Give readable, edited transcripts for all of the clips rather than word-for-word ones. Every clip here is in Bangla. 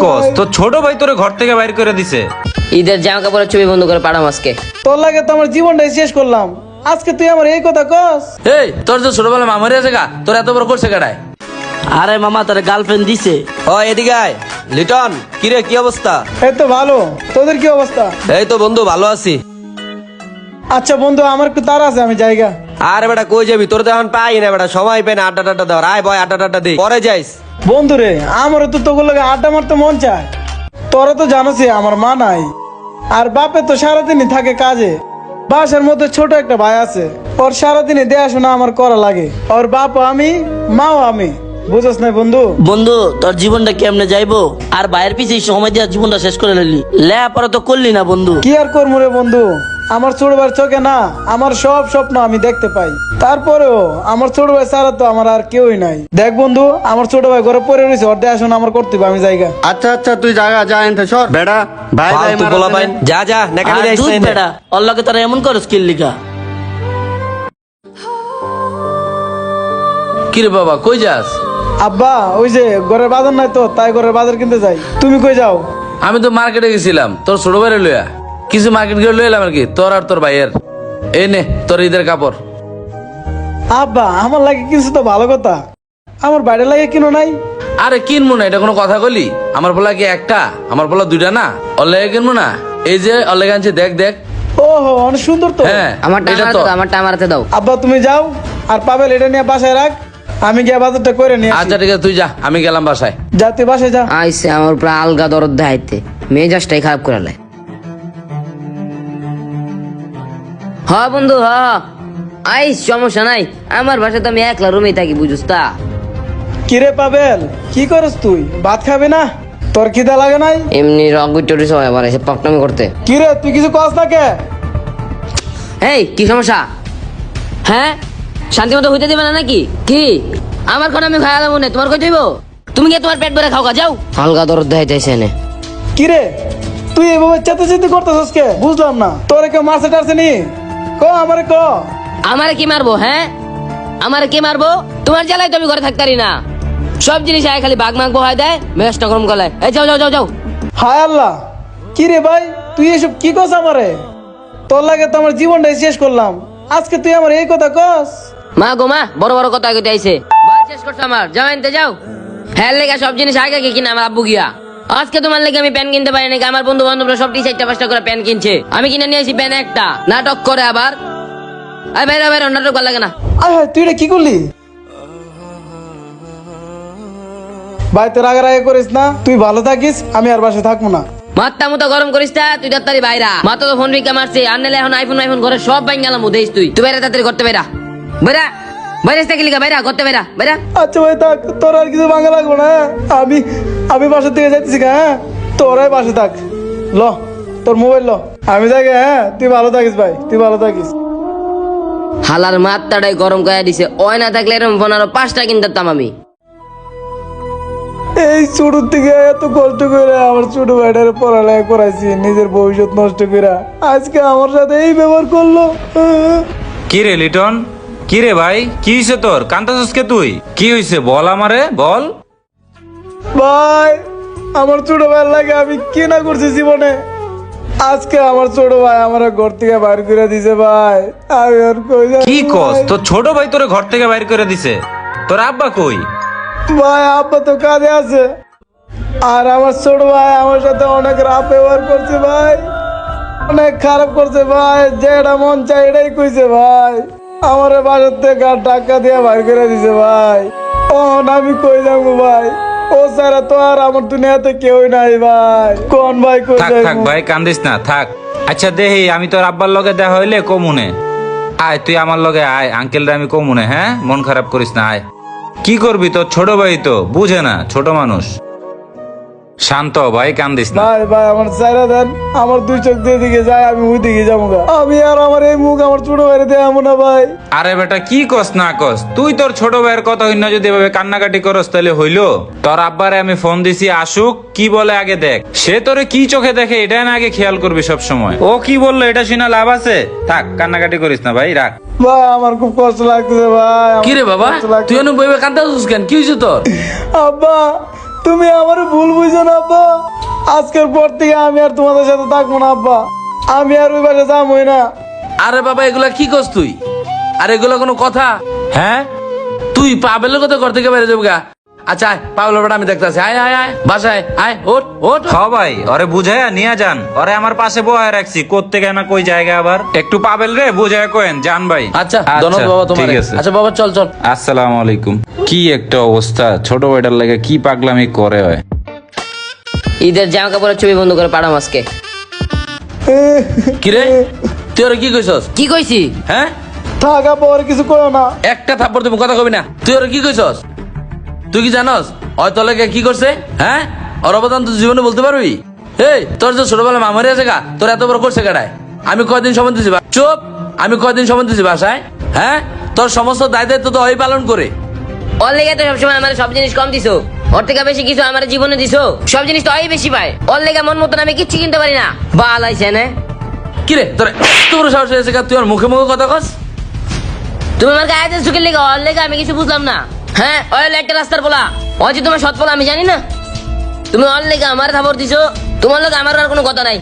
কস তো ছোট ভাই তোরে ঘর থেকে বাইর করে দিছে। ঈদের জামা কাপড়ের ছবি বন্ধ করে পাঠাম আজকে। তোর লাগে তো আমার জীবনটাই শেষ করলাম, আজকে তুই আমার এই কথা কস? এই তোর যে ছোটবেলা মামারি আছে গা, তোর এত বড় করছে কাটায়। আরে মামা তোর গার্লফ্রেন্ড দিছে। ও এদিকে আয়। লিটন কিরে কি অবস্থা? এই তো ভালো, তোদের কি অবস্থা? এই তো বন্ধু ভালো আছি। আচ্ছা বন্ধু, আমার একটু তাড়া আছে, আমি জায়গা। আরে বেটা কই যাবি? তোর তো এখন পাই না বেটা, সময় পাই না আড্ডা টাড্ডা দেওয়ার। আয় বয় আড্ডা টাড্ডা দে, পরে যাইস। বন্ধু রে, আমারও তো তোগুলো লাগে আড্ডা মারতে মন চায়। তোরা তো জানোসই আমার মা নাই, আর বাপে তো সারাদিনই থাকে কাজে। বাসার মধ্যে ছোট একটা ভাই আছে, ওর সারাদিনই দেখাশোনা আমার করা লাগে। ওর বাপ আমি, মাও আমি, বুঝছ না বন্ধু? বন্ধু তোর জীবনটা কেমনে যাইবো? আর ভাইয়ের পিছিয়ে সময় দিয়ে জীবনটা শেষ করে নিলি, লেখাপড়া তো করলি না বন্ধু। কি আর করবো রে বন্ধু, আমার ছোট ভাইয়ের চোখে না আমার সব স্বপ্ন আমি দেখতে পাই। তারপরেও আমার ছোট ভাই ছাড়া তো আমার আর কেউই নাই। দেখ বন্ধু, আমার ছোট ভাই ঘরে পড়ে রয়েছে, ওর দেখাশোনা আমার করতে হবে, আমি জায়গা। আচ্ছা আচ্ছা তুই জায়গা যা এনতে সর বেড়া ভাই ভাই ফালতু মারা পোলা দে। পাইন, যা যা নেকামি আর যাইস দুধ না। বেটা অল্লাহকে তোরা এমন করস কি লিখা? কিরে বাবা কই যাস? আব্বা, ওই যে ঘরের বাজার নাই তো, তাই ঘরের বাজার কিনতে যাই। তুমি কই যাও? আমি তো মার্কেটে গেছিলাম তোর ছোট ভাইয়ের লইয়া, কিছু মার্কেট করে লই এলাম আর কি, তোর আর তোর ভাইয়ের। এই নে তোর ঈদের কাপড়। আব্বা, আমার লাগে কিছু তো ভালো কথা, আমার বাইরে লাগে কিনো নাই? আরে কিনবো না, এটা কোনো কথা কলি? আমার বলা কি একটা, আমার বলা দুইটা না? অল্লেগে কিনবো না? এই যে অল্লেগে আনছি, দেখ দেখ। ওহো, অনেক সুন্দর তো। হ্যাঁ আমারটা এটা আমারতে তো। দাও, আমারটা আমারতে দাও। আব্বা তুমি যাও, আর পাবেল এটা নিয়ে বাসায় রাখ, আমি গিয়ে বাজারটা করে নিয়ে আসি। আচ্ছা ঠিক আছে তুই যা, আমি গেলাম বাসায়। যা তুই বাসায় যা। আইসে আমার উপরে আলগা দরদ দেখাইতে, মেজাজটাই খারাপ করে লাই। হ বন্ধু হ, আইস সমস্যা নাই, আমার বাসায় তো আমি একলা রুমেই থাকি, বুঝুস তা। কিরে পাবেল, কি করস তুই? ভাত খাবে না? তোর খিদা লাগে নাই? এমনি রগুটরি সময় আবার এসে পকটামি করতে। কিরে তুই কিছু কস না কে? এই কি সমস্যা? হ্যাঁ, শান্তি মতো হইতে দিবে না নাকি? কি আমার কথা আমি খাওয়া দেবো না, তোমার কই দিব? তুমি গিয়ে তোমার পেট ভরে খাও গা, যাও। হালকা দরদ দেখাইতেছে এনে। কিরে তুই এভাবে চেতে করতেছস কে? বুঝলাম না, তোরে কেউ মারছে টারছে নি? ক আমারে ক। আমারে কি মারবো? হ্যাঁ, আমারে কি মারবো? তোমার জ্বালায় তো আমি ঘরে থাকতে পারি না, সব জিনিস আয় খালি বাঘ মাঘ বহায় দেয়, মেজাজটা গরম গলায়। এই যাও যাও যাও যাও। হায় আল্লাহ, কিরে ভাই তুই এসব কি কস আমারে? তোর লাগে তো আমার জীবনটাই শেষ করলাম, আজকে তুই আমার এই কথা কস? মা গো মা, বড় বড় কথা কইতে আইছে, বাল শেষ করছে আমার। যাও আনতে যাও। হ্যাঁ লেগা সব জিনিস আগে আগে কিনা আমার আব্বু গিয়া। আজকে তোমার লেগে আমি প্যান কিনতে পারি নাকি? আমার বন্ধু বান্ধবরা সব 4-5টা করে প্যান কিনছে, আমি কিনে নিয়ে আসি প্যান একটা। নাটক করে আবার। আয় বাইরে বাইরে, নাটক ভালো লাগে না। আয় হায়, তুই এটা কি করলি? ভাই তোর আগে করিস না, তুই ভালো থাকিস, আমি আর বাসায় থাকবো না। মাথা মতো গরম করিস না, তুই তাড়াতাড়ি বাইরা। মাথা তো ফোন ভিক্ষা মারছে, আর নাহলে এখন আইফোন ঘরে সব বাইন গেলাম, দেখিস তুই। তুই বাইরে তাড়াতাড়ি করতে বাইরা, বাইরা বাইরে থেকে লিখা বাইরা করতে বাইরা বাইরা। আচ্ছা ভাই থাক, তোর আর কিছু ভাঙা লাগবো না, আমি আমি বাসার থেকে যাইতেছি। হ্যাঁ তোরাই বাসে থাক, ল তোর মোবাইল ল, আমি যাই। হ্যাঁ তুই ভালো থাকিস ভাই, তুই ভালো থাকিস। হালার মাথাটাই গরম করে দিছে, ওই না থাকলে এরকম ফোন আরো 5টা কিনতাম আমি। এই ছোট থেকে এত কষ্ট করে আমার ছোট ভাইটার পড়ালেখা করাইছি, নিজের ভবিষ্যৎ নষ্ট করে আজকে আমার সাথে এই ব্যবহার করলো। কি রে লিটন, কি রে ভাই, কি হয়েছে তোর? কান্তাছিস কে তুই? কি হয়েছে বল, আমারে বল। ভাই আমার ছোট ভাইয়ের লাগে আমি কি না করছি জীবনে, আজকে আমার ছোট ভাই আমার ঘর থেকে বাইর করে দিছে ভাই। আমি আর কই যাবো কি কস? ভাই? তোর ছোট ভাই তোরে ঘর থেকে বাইর করে দিছে? তোর আব্বা কই? ভাই আব্বা তো কাঁদে আছে, আর আমার ছোট ভাই আমার সাথে অনেক রাফ ব্যবহার করছে ভাই, অনেক খারাপ করছে ভাই, যেটা মন চাই এটাই কইছে ভাই। আমার বাসার থেকে টাকা দিয়ে বাইর করে দিছে ভাই। ও আমি কই যাবো ভাই, ও ছাড়া তো আর আমার দুনিয়াতে কেউই নাই ভাই। কোন ভাই কই থাক থাক যাবো? ভাই, কান্দিস না, থাক। আচ্ছা দেহি, আমি তোর আব্বার লগে দেখা হইলে কমুনে। আয় তুই আমার লগে আয়, আঙ্কেলরা আমি কমুনে। হ্যাঁ মন খারাপ করিস না, আয়। কি করবি, তোর ছোট ভাই তো বুঝে না, ছোট মানুষ। শান্ত হ ভাই, কান্দিস না। ভাই ভাই আমার চাইরা দেন, আমার দুই চোখ দিয়ে দিকে যায়, আমি ওই দিকে যাবো গা। আমি আর আমার এই মুখ আমার ছোট ভাইরে দেখাবো না ভাই। আরে বেটা কি কস না কস, তুই তোর ছোট ভাইয়ের কথা হইনা যদি এভাবে কান্নাকাটি করস তাহলে হইলো? তোর আব্বারে আমি ফোন দিছি, আসুক, কি বলে আগে দেখ। সে তোরে কি চোখে দেখে এটা না আগে খেয়াল করবি সব সময়। ও কি বললো এটা শুনে লাভ আছে? থাক, কান্নাকাটি করিস না ভাই, রাখ। ভাই আমার খুব কষ্ট লাগতেছে ভাই, আমার কি রে খুব বাবা, কষ্ট লাগতেছে। তুই এনে বইবে কান্দাছিস কেন? কি হয়েছে তোর? আব্বা তুমি আমার ভুল বুঝো না আব্বা। আজকের পর থেকে আমি আর তোমাদের সাথে থাকবো না আব্বা। আমি আর ওই বাসে যাবোই না। আরে বাবা এগুলা কি করছ তুই? আর এগুলা কোনো কথা? হ্যাঁ তুই পাবেলের কথা ঘর থেকে বেরিয়ে যাবো গা। আচ্ছা আয়, পাবেলের বেটা আমি দেখতে আছি। আয় আয় আয় বাসায় আয়, ওঠ ওঠ। হ ভাই, ওরে বুঝাইয়া নিয়ে যান। ওরে আমার পাশে বহায় রাখছি, করতে কেন কই জায়গা আবার একটু পাবেল রে বুঝাইয়া কোয়েন জান ভাই। আচ্ছা ধন্যবাদ বাবা তোমার। ঠিক আছে। আচ্ছা বাবা চল চল। আসসালামু আলাইকুম। কি একটা অবস্থা, ছোট ভাইটার লাগে কি পাগলামি করে হয়। ঈদের জামা কাপড়ের ছবি বন্ধ করে পাঠাম আজকে। কিরে তুই ওরে কি কইছস? কি কইছি? হ্যাঁ থাক আব্বা, ওর কিছু করো না। একটা থাপ্পড় তুমি কথা কবি না। তুই ওরে কি কইছস? তুই কি জানস ওই তোর লাগে কি করছে? হ্যাঁ ওর অবদান তুই জীবনে বলতে পারবি? এই তোর যে ছোটবেলা মামারি আছে গা, তোর এত বড় করছে কাটায়। আমি কয়দিন সময় দিছি চুপ, আমি কয়দিন সময় দিছি বাসায়? হ্যাঁ তোর সমস্ত দায় দায়িত্ব তো ওই পালন করে। ওর লেগে তো সবসময় আমার সব জিনিস কম দিছো, ওর থেকে বেশি কিছু আমার জীবনে দিছো। সব জিনিস তো ওই বেশি পায়, ওর লেগে মন মতন আমি কিচ্ছু কিনতে পারি না। বাল আইছে না। কিরে তোর এত বড় সাহস হয়েছে গা, তুই ওর মুখে মুখে কথা কস? তুমি আমার গায়ে ঝুঁকে লেগে, ওর লেগে আমি কিছু বুঝলাম না। হ্যাঁ ওই একটা রাস্তার বলা, ও যে তোমার সৎ বলা আমি জানি না। তুমি ওর লেগে আমার খবর দিছো, তোমার লোক আমার আর কোনো কথা নাই।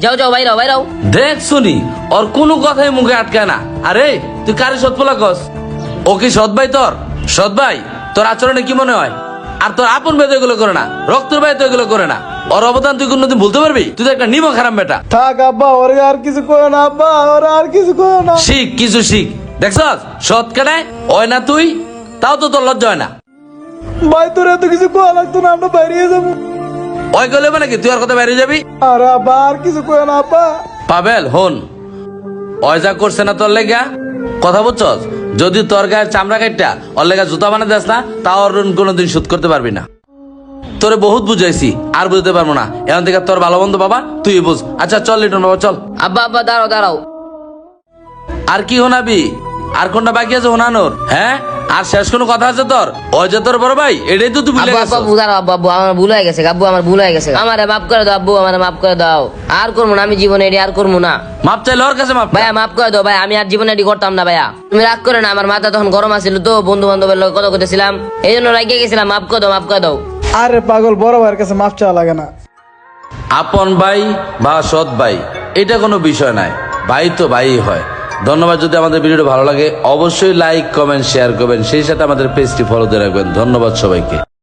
যাও যাও বাইরাও বাইরাও। দেখ শুনি ওর কোনো কথাই মুখে আটকায় না। আরে তুই কারে সৎ বলা কস? ও কি সৎ ভাই তোর? সৎ ভাই তোর আচরণে কি মনে হয়? আর তোর আপন ভাই তো এগুলো করে না, রক্তের ভাই তো এগুলো করে না। ওর অবদান তুই কোনোদিন ভুলতে পারবি? তুই তো একটা নিম খারাপ বেটা। থাক আব্বা, ওরে আর কিছু করো না আব্বা, ওরে আর কিছু করো না। শিখ কিছু শিখ। দেখছস সৎ কেনায় ওই না তুই, তাও তো তোর লজ্জা হয় না। ভাই তোর এত কিছু করা লাগতো না, আমরা বাইরে যাবো। ওই গেলে মানে কি তুই আর কথা বেরিয়ে যাবি? আর আব্বা আর কিছু করো না আব্বা। পাবেল হন, ওই যা করছে না তোর লেগা কথা বলছস, যদি তোর গায়ের চামড়া কাটটা ওর লেগা জুতা বানা দেস না, তাও ওর ঋণ কোনোদিন শোধ করতে পারবি না। তোরে বহুত বুঝাইছি, আর বুঝতে পারবো না। এখন থেকে তোর ভালো বন্ধু বাবা তুই বুঝ। আচ্ছা চল লিটন বাবা চল। আব্বা আব্বা দাঁড়াও দাঁড়াও। আর কি শোনাবি? আর কোনটা বাকি আছে শোনানোর? হ্যাঁ আর শেষ কোনো কথা আছে তোর? ওই যে তোর বড় ভাই, এটাই তো তুই ভুলে আব্বু গেছিস। আব্বু দাঁড়াও আব্বু, আব্বু আমার ভুল হয়ে গেছে। আব্বু আমার ভুল হয়ে গেছে, আমারে মাফ করে দাও আব্বু, আমারে মাফ করে দাও। আর করবো না আমি জীবনে এটি আর করবো না। মাপ চাইলে ওর কাছে মাপ। ভাইয়া মাফ করে দাও ভাই, আমি আর জীবনে এটি করতাম না ভাইয়া। তুমি রাগ করে না, আমার মাথা তখন গরম আছিল তো, বন্ধু বান্ধবের লোক কথা করতেছিলাম, এই জন্য রাগিয়ে গেছিলাম। মাফ করে দাও মাফ করে দাও। আরে পাগল, বড় ভাইয়ের কাছে মাফ চাওয়া লাগে না। আপন ভাই বা সৎ ভাই এটা কোনো বিষয় নাই, ভাই তো ভাই হয়। ধন্যবাদ। যদি আমাদের ভিডিওটা ভালো লাগে অবশ্যই লাইক কমেন্ট শেয়ার করবেন, সেই সাথে আমাদের পেজটি ফলো দিয়ে রাখবেন। ধন্যবাদ সবাইকে।